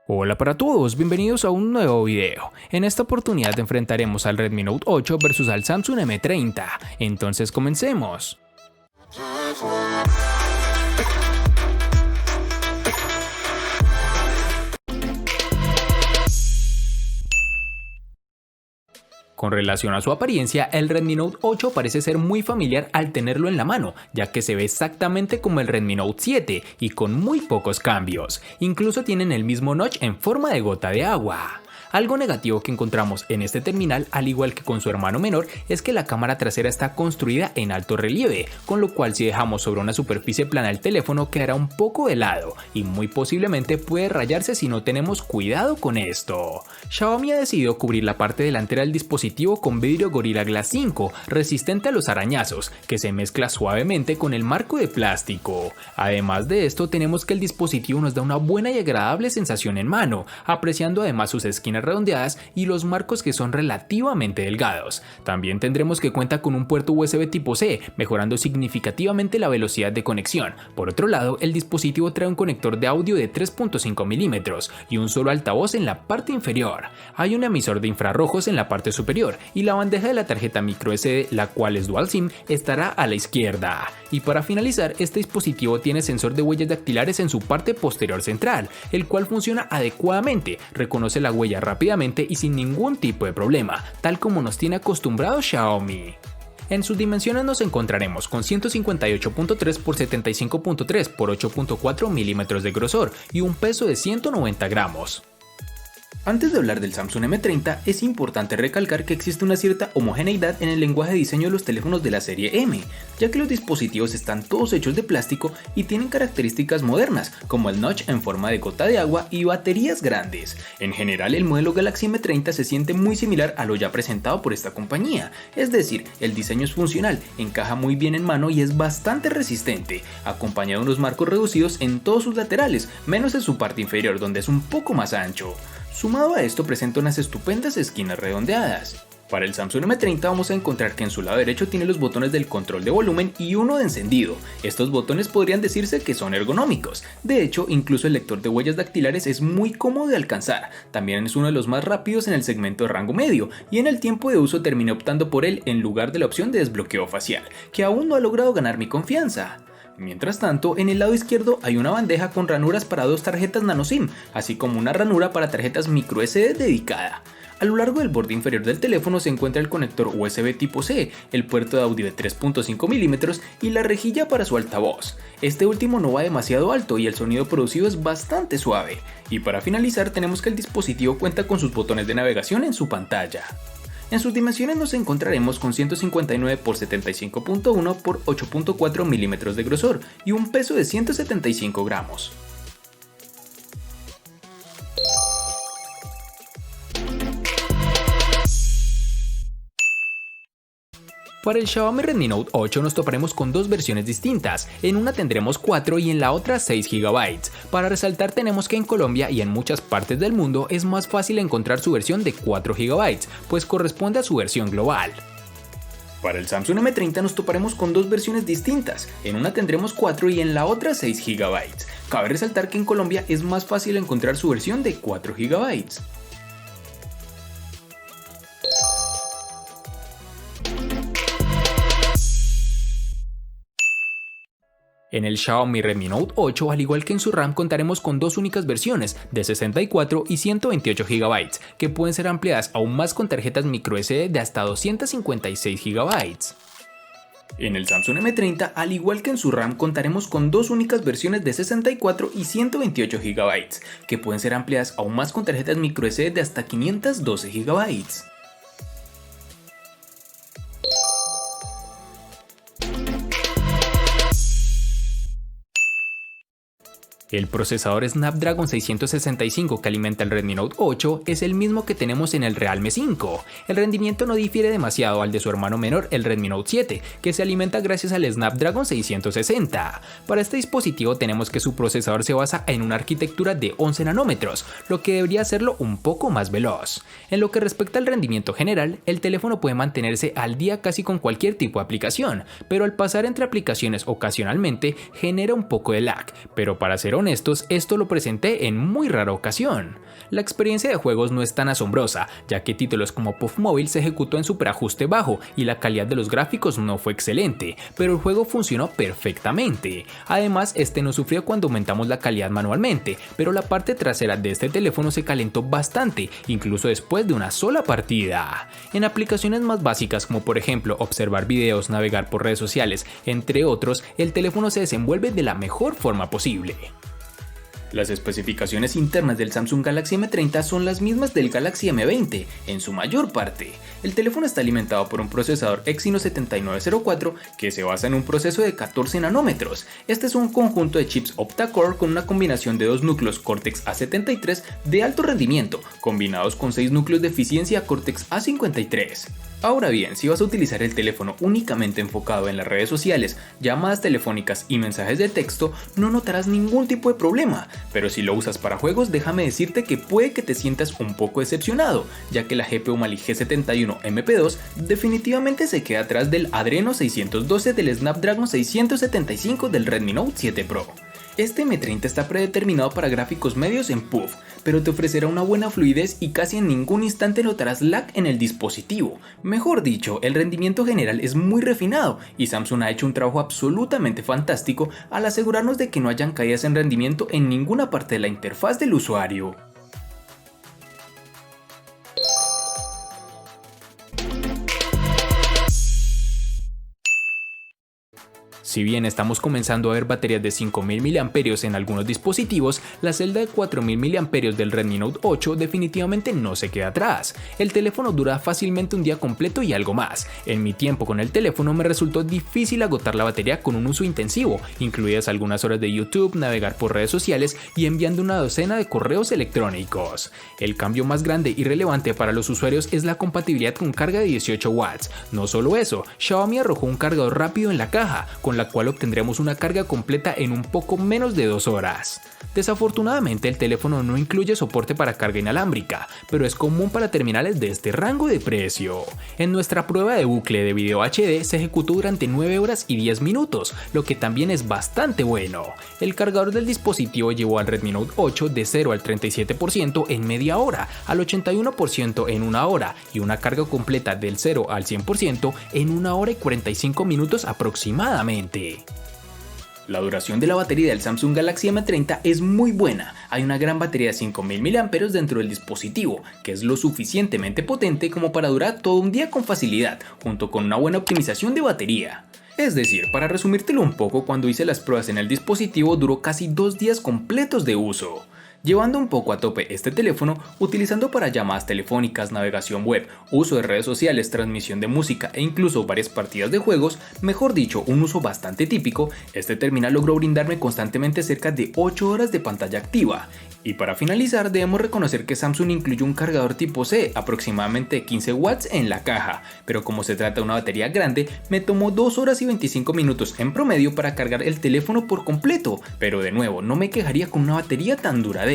Hola para todos, bienvenidos a un nuevo video. En esta oportunidad enfrentaremos al Redmi Note 8 versus al Samsung M30. Entonces comencemos. Con relación a su apariencia, el Redmi Note 8 parece ser muy familiar al tenerlo en la mano, ya que se ve exactamente como el Redmi Note 7 y con muy pocos cambios. Incluso tienen el mismo notch en forma de gota de agua. Algo negativo que encontramos en este terminal, al igual que con su hermano menor, es que la cámara trasera está construida en alto relieve, con lo cual si dejamos sobre una superficie plana el teléfono quedará un poco de lado y muy posiblemente puede rayarse si no tenemos cuidado con esto. Xiaomi ha decidido cubrir la parte delantera del dispositivo con vidrio Gorilla Glass 5, resistente a los arañazos, que se mezcla suavemente con el marco de plástico. Además de esto, tenemos que el dispositivo nos da una buena y agradable sensación en mano, apreciando además sus esquinas redondeadas y los marcos que son relativamente delgados. También tendremos que cuenta con un puerto USB tipo C, mejorando significativamente la velocidad de conexión. Por otro lado, el dispositivo trae un conector de audio de 3.5 mm y un solo altavoz en la parte inferior. Hay un emisor de infrarrojos en la parte superior y la bandeja de la tarjeta microSD, la cual es Dual SIM, estará a la izquierda. Y para finalizar, este dispositivo tiene sensor de huellas dactilares en su parte posterior central, el cual funciona adecuadamente, reconoce la huella rápidamente y sin ningún tipo de problema, tal como nos tiene acostumbrado Xiaomi. En sus dimensiones nos encontraremos con 158.3 x 75.3 x 8.4 milímetros de grosor y un peso de 190 gramos. Antes de hablar del Samsung M30, es importante recalcar que existe una cierta homogeneidad en el lenguaje de diseño de los teléfonos de la serie M, ya que los dispositivos están todos hechos de plástico y tienen características modernas, como el notch en forma de gota de agua y baterías grandes. En general, el modelo Galaxy M30 se siente muy similar a lo ya presentado por esta compañía, es decir, el diseño es funcional, encaja muy bien en mano y es bastante resistente, acompañado de unos marcos reducidos en todos sus laterales, menos en su parte inferior donde es un poco más ancho. Sumado a esto, presenta unas estupendas esquinas redondeadas. Para el Samsung M30 vamos a encontrar que en su lado derecho tiene los botones del control de volumen y uno de encendido. Estos botones podrían decirse que son ergonómicos. De hecho, incluso el lector de huellas dactilares es muy cómodo de alcanzar. También es uno de los más rápidos en el segmento de rango medio y en el tiempo de uso terminé optando por él en lugar de la opción de desbloqueo facial, que aún no ha logrado ganar mi confianza. Mientras tanto, en el lado izquierdo hay una bandeja con ranuras para dos tarjetas nano SIM, así como una ranura para tarjetas microSD dedicada. A lo largo del borde inferior del teléfono se encuentra el conector USB tipo C, el puerto de audio de 3.5 mm y la rejilla para su altavoz. Este último no va demasiado alto y el sonido producido es bastante suave. Y para finalizar tenemos que el dispositivo cuenta con sus botones de navegación en su pantalla. En sus dimensiones nos encontraremos con 159 x 75.1 x 8.4 milímetros de grosor y un peso de 175 gramos. Para el Xiaomi Redmi Note 8 nos toparemos con dos versiones distintas, en una tendremos 4 y en la otra 6 GB. Para resaltar tenemos que en Colombia y en muchas partes del mundo es más fácil encontrar su versión de 4 GB, pues corresponde a su versión global. Para el Samsung M30 nos toparemos con dos versiones distintas, en una tendremos 4 y en la otra 6 GB. Cabe resaltar que en Colombia es más fácil encontrar su versión de 4 GB. En el Xiaomi Redmi Note 8, al igual que en su RAM, contaremos con dos únicas versiones, de 64 y 128 GB, que pueden ser ampliadas aún más con tarjetas microSD de hasta 256 GB. En el Samsung M30, al igual que en su RAM, contaremos con dos únicas versiones de 64 y 128 GB, que pueden ser ampliadas aún más con tarjetas microSD de hasta 512 GB. El procesador Snapdragon 665 que alimenta el Redmi Note 8 es el mismo que tenemos en el Realme 5. El rendimiento no difiere demasiado al de su hermano menor, el Redmi Note 7, que se alimenta gracias al Snapdragon 660. Para este dispositivo tenemos que su procesador se basa en una arquitectura de 11 nanómetros, lo que debería hacerlo un poco más veloz. En lo que respecta al rendimiento general, el teléfono puede mantenerse al día casi con cualquier tipo de aplicación, pero al pasar entre aplicaciones ocasionalmente genera un poco de lag, pero para ser honestos, esto lo presenté en muy rara ocasión. La experiencia de juegos no es tan asombrosa, ya que títulos como Puff Mobile se ejecutó en superajuste bajo y la calidad de los gráficos no fue excelente, pero el juego funcionó perfectamente. Además, este no sufrió cuando aumentamos la calidad manualmente, pero la parte trasera de este teléfono se calentó bastante, incluso después de una sola partida. En aplicaciones más básicas como por ejemplo observar videos, navegar por redes sociales, entre otros, el teléfono se desenvuelve de la mejor forma posible. Las especificaciones internas del Samsung Galaxy M30 son las mismas del Galaxy M20, en su mayor parte. El teléfono está alimentado por un procesador Exynos 7904 que se basa en un proceso de 14 nanómetros. Este es un conjunto de chips octa-core con una combinación de dos núcleos Cortex A73 de alto rendimiento, combinados con 6 núcleos de eficiencia Cortex A53. Ahora bien, si vas a utilizar el teléfono únicamente enfocado en las redes sociales, llamadas telefónicas y mensajes de texto, no notarás ningún tipo de problema, pero si lo usas para juegos, déjame decirte que puede que te sientas un poco decepcionado, ya que la GPU Mali G71 MP2 definitivamente se queda atrás del Adreno 612 del Snapdragon 675 del Redmi Note 7 Pro. Este M30 está predeterminado para gráficos medios en PUF, pero te ofrecerá una buena fluidez y casi en ningún instante notarás lag en el dispositivo. Mejor dicho, el rendimiento general es muy refinado y Samsung ha hecho un trabajo absolutamente fantástico al asegurarnos de que no hayan caídas en rendimiento en ninguna parte de la interfaz del usuario. Si bien estamos comenzando a ver baterías de 5000 mAh en algunos dispositivos, la celda de 4000 mAh del Redmi Note 8 definitivamente no se queda atrás. El teléfono dura fácilmente un día completo y algo más. En mi tiempo con el teléfono me resultó difícil agotar la batería con un uso intensivo, incluidas algunas horas de YouTube, navegar por redes sociales y enviando una docena de correos electrónicos. El cambio más grande y relevante para los usuarios es la compatibilidad con carga de 18 watts. No solo eso, Xiaomi arrojó un cargador rápido en la caja, con la cual obtendremos una carga completa en un poco menos de 2 horas. Desafortunadamente el teléfono no incluye soporte para carga inalámbrica, pero es común para terminales de este rango de precio. En nuestra prueba de bucle de video HD se ejecutó durante 9 horas y 10 minutos, lo que también es bastante bueno. El cargador del dispositivo llevó al Redmi Note 8 de 0 al 37% en media hora, al 81% en 1 hora y una carga completa del 0 al 100% en 1 hora y 45 minutos aproximadamente. La duración de la batería del Samsung Galaxy M30 es muy buena. Hay una gran batería de 5000 mAh dentro del dispositivo, que es lo suficientemente potente como para durar todo un día con facilidad, junto con una buena optimización de batería. Es decir, para resumírtelo un poco, cuando hice las pruebas en el dispositivo duró casi 2 días completos de uso. Llevando un poco a tope este teléfono, utilizando para llamadas telefónicas, navegación web, uso de redes sociales, transmisión de música e incluso varias partidas de juegos, mejor dicho, un uso bastante típico, este terminal logró brindarme constantemente cerca de 8 horas de pantalla activa. Y para finalizar, debemos reconocer que Samsung incluyó un cargador tipo C, aproximadamente 15 watts en la caja, pero como se trata de una batería grande, me tomó 2 horas y 25 minutos en promedio para cargar el teléfono por completo, pero de nuevo, no me quejaría con una batería tan duradera.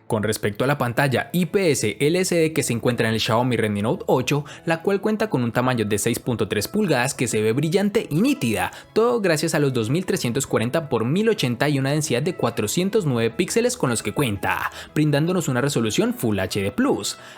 Con respecto a la pantalla IPS LCD que se encuentra en el Xiaomi Redmi Note 8, la cual cuenta con un tamaño de 6.3 pulgadas que se ve brillante y nítida, todo gracias a los 2340 x 1080 y una densidad de 409 píxeles con los que cuenta, brindándonos una resolución Full HD+.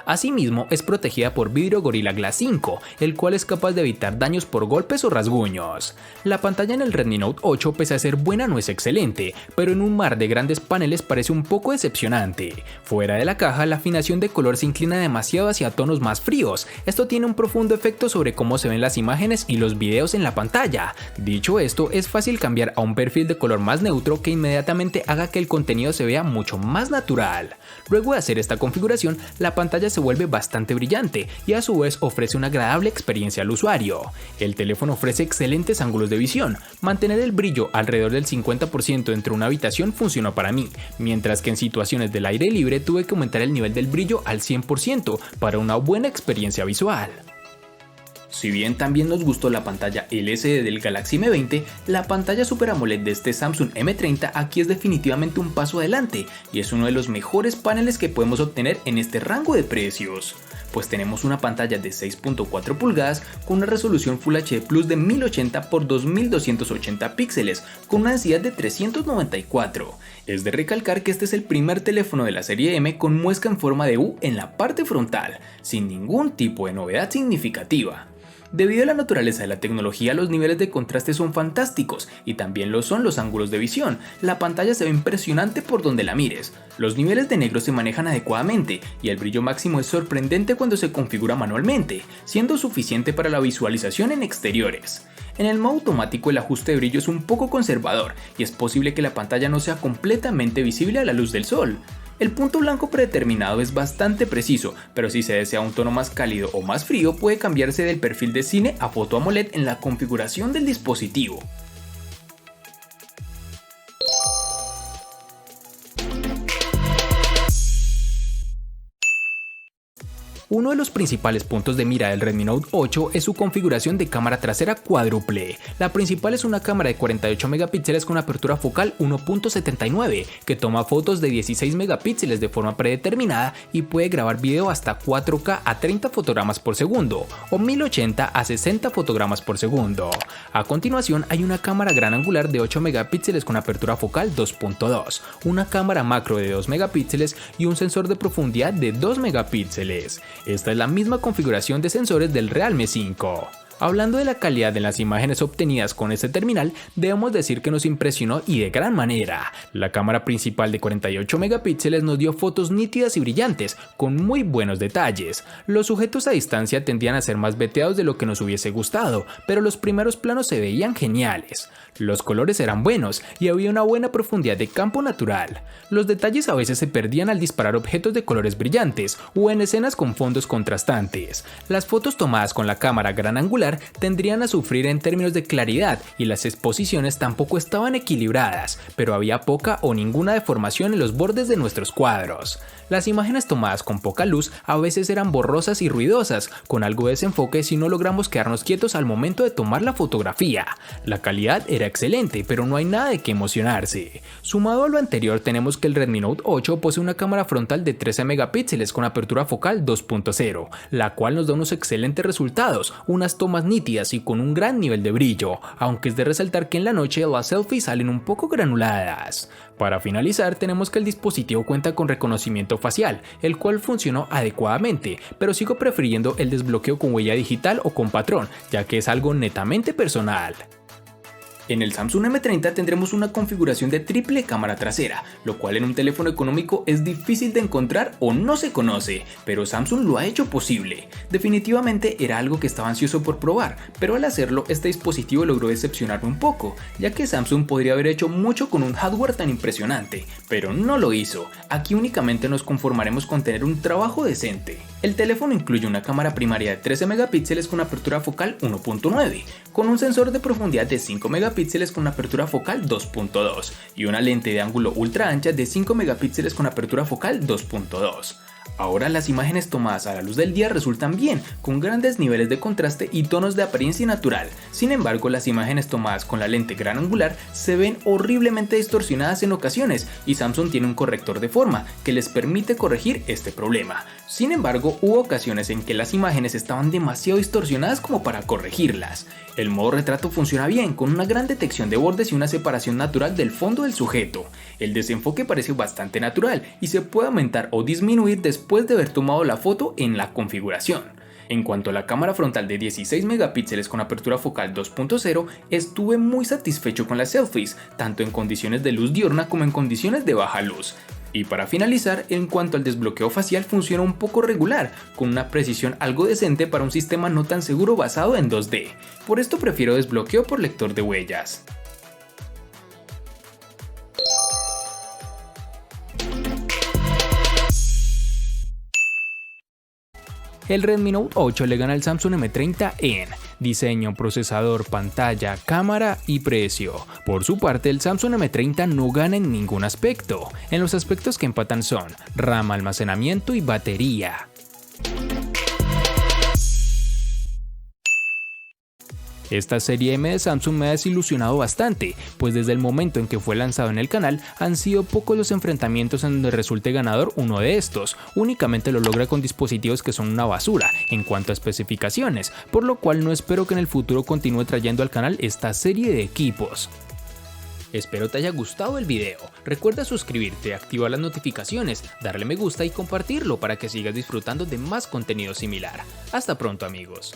Asimismo, es protegida por vidrio Gorilla Glass 5, el cual es capaz de evitar daños por golpes o rasguños. La pantalla en el Redmi Note 8, pese a ser buena, no es excelente, pero en un mar de grandes paneles parece un poco decepcionante. Fuera de la caja, la afinación de color se inclina demasiado hacia tonos más fríos. Esto tiene un profundo efecto sobre cómo se ven las imágenes y los videos en la pantalla. Dicho esto, es fácil cambiar a un perfil de color más neutro que inmediatamente haga que el contenido se vea mucho más natural. Luego de hacer esta configuración, la pantalla se vuelve bastante brillante y a su vez ofrece una agradable experiencia al usuario. El teléfono ofrece excelentes ángulos de visión. Mantener el brillo alrededor del 50% dentro de una habitación funcionó para mí, mientras que en situaciones del aire libre tuve que aumentar el nivel del brillo al 100% para una buena experiencia visual. Si bien también nos gustó la pantalla LCD del Galaxy M20, la pantalla Super AMOLED de este Samsung M30 aquí es definitivamente un paso adelante y es uno de los mejores paneles que podemos obtener en este rango de precios. pues tenemos una pantalla de 6.4 pulgadas con una resolución Full HD Plus de 1080 x 2280 píxeles con una densidad de 394. Es de recalcar que este es el primer teléfono de la serie M con muesca en forma de U en la parte frontal, sin ningún tipo de novedad significativa. Debido a la naturaleza de la tecnología, los niveles de contraste son fantásticos y también lo son los ángulos de visión. La pantalla se ve impresionante por donde la mires. Los niveles de negro se manejan adecuadamente y el brillo máximo es sorprendente cuando se configura manualmente, siendo suficiente para la visualización en exteriores. En el modo automático el ajuste de brillo es un poco conservador y es posible que la pantalla no sea completamente visible a la luz del sol. El punto blanco predeterminado es bastante preciso, pero si se desea un tono más cálido o más frío puede cambiarse del perfil de cine a foto AMOLED en la configuración del dispositivo. Uno de los principales puntos de mira del Redmi Note 8 es su configuración de cámara trasera cuádruple. La principal es una cámara de 48 megapíxeles con apertura focal 1.79 que toma fotos de 16 megapíxeles de forma predeterminada y puede grabar video hasta 4K a 30 fotogramas por segundo o 1080 a 60 fotogramas por segundo. A continuación hay una cámara gran angular de 8 megapíxeles con apertura focal 2.2, una cámara macro de 2 megapíxeles y un sensor de profundidad de 2 megapíxeles. Esta es la misma configuración de sensores del Realme 5. Hablando de la calidad de las imágenes obtenidas con este terminal, debemos decir que nos impresionó y de gran manera. La cámara principal de 48 megapíxeles nos dio fotos nítidas y brillantes, con muy buenos detalles. Los sujetos a distancia tendían a ser más veteados de lo que nos hubiese gustado, pero los primeros planos se veían geniales. Los colores eran buenos y había una buena profundidad de campo natural. Los detalles a veces se perdían al disparar objetos de colores brillantes o en escenas con fondos contrastantes. Las fotos tomadas con la cámara gran angular tendrían a sufrir en términos de claridad y las exposiciones tampoco estaban equilibradas, pero había poca o ninguna deformación en los bordes de nuestros cuadros. Las imágenes tomadas con poca luz a veces eran borrosas y ruidosas, con algo de desenfoque si no logramos quedarnos quietos al momento de tomar la fotografía. La calidad era excelente, pero no hay nada de qué emocionarse. Sumado a lo anterior, tenemos que el Redmi Note 8 posee una cámara frontal de 13 megapíxeles con apertura focal 2.0, la cual nos da unos excelentes resultados, unas tomas nítidas y con un gran nivel de brillo, aunque es de resaltar que en la noche las selfies salen un poco granuladas. Para finalizar, tenemos que el dispositivo cuenta con reconocimiento facial, el cual funcionó adecuadamente, pero sigo prefiriendo el desbloqueo con huella digital o con patrón, ya que es algo netamente personal. En el Samsung M30 tendremos una configuración de triple cámara trasera, lo cual en un teléfono económico es difícil de encontrar o no se conoce, pero Samsung lo ha hecho posible. Definitivamente era algo que estaba ansioso por probar, pero al hacerlo este dispositivo logró decepcionarme un poco, ya que Samsung podría haber hecho mucho con un hardware tan impresionante, pero no lo hizo. Aquí únicamente nos conformaremos con tener un trabajo decente. El teléfono incluye una cámara primaria de 13 megapíxeles con apertura focal 1.9, con un sensor de profundidad de 5 megapíxeles con apertura focal 2.2 y una lente de ángulo ultra ancha de 5 megapíxeles con apertura focal 2.2. Ahora las imágenes tomadas a la luz del día resultan bien, con grandes niveles de contraste y tonos de apariencia natural. Sin embargo, las imágenes tomadas con la lente gran angular se ven horriblemente distorsionadas en ocasiones y Samsung tiene un corrector de forma que les permite corregir este problema. Sin embargo, hubo ocasiones en que las imágenes estaban demasiado distorsionadas como para corregirlas. El modo retrato funciona bien, con una gran detección de bordes y una separación natural del fondo del sujeto. El desenfoque parece bastante natural y se puede aumentar o disminuir después de haber tomado la foto en la configuración. En cuanto a la cámara frontal de 16 megapíxeles con apertura focal 2.0, estuve muy satisfecho con las selfies, tanto en condiciones de luz diurna como en condiciones de baja luz. Y para finalizar, en cuanto al desbloqueo facial funciona un poco regular, con una precisión algo decente para un sistema no tan seguro basado en 2D. Por esto prefiero desbloqueo por lector de huellas. El Redmi Note 8 le gana al Samsung M30 en diseño, procesador, pantalla, cámara y precio. Por su parte, el Samsung M30 no gana en ningún aspecto. En los aspectos que empatan son RAM, almacenamiento y batería. Esta serie M de Samsung me ha desilusionado bastante, pues desde el momento en que fue lanzado en el canal han sido pocos los enfrentamientos en donde resulte ganador uno de estos, únicamente lo logra con dispositivos que son una basura en cuanto a especificaciones, por lo cual no espero que en el futuro continúe trayendo al canal esta serie de equipos. Espero te haya gustado el video, recuerda suscribirte, activar las notificaciones, darle me gusta y compartirlo para que sigas disfrutando de más contenido similar. Hasta pronto amigos.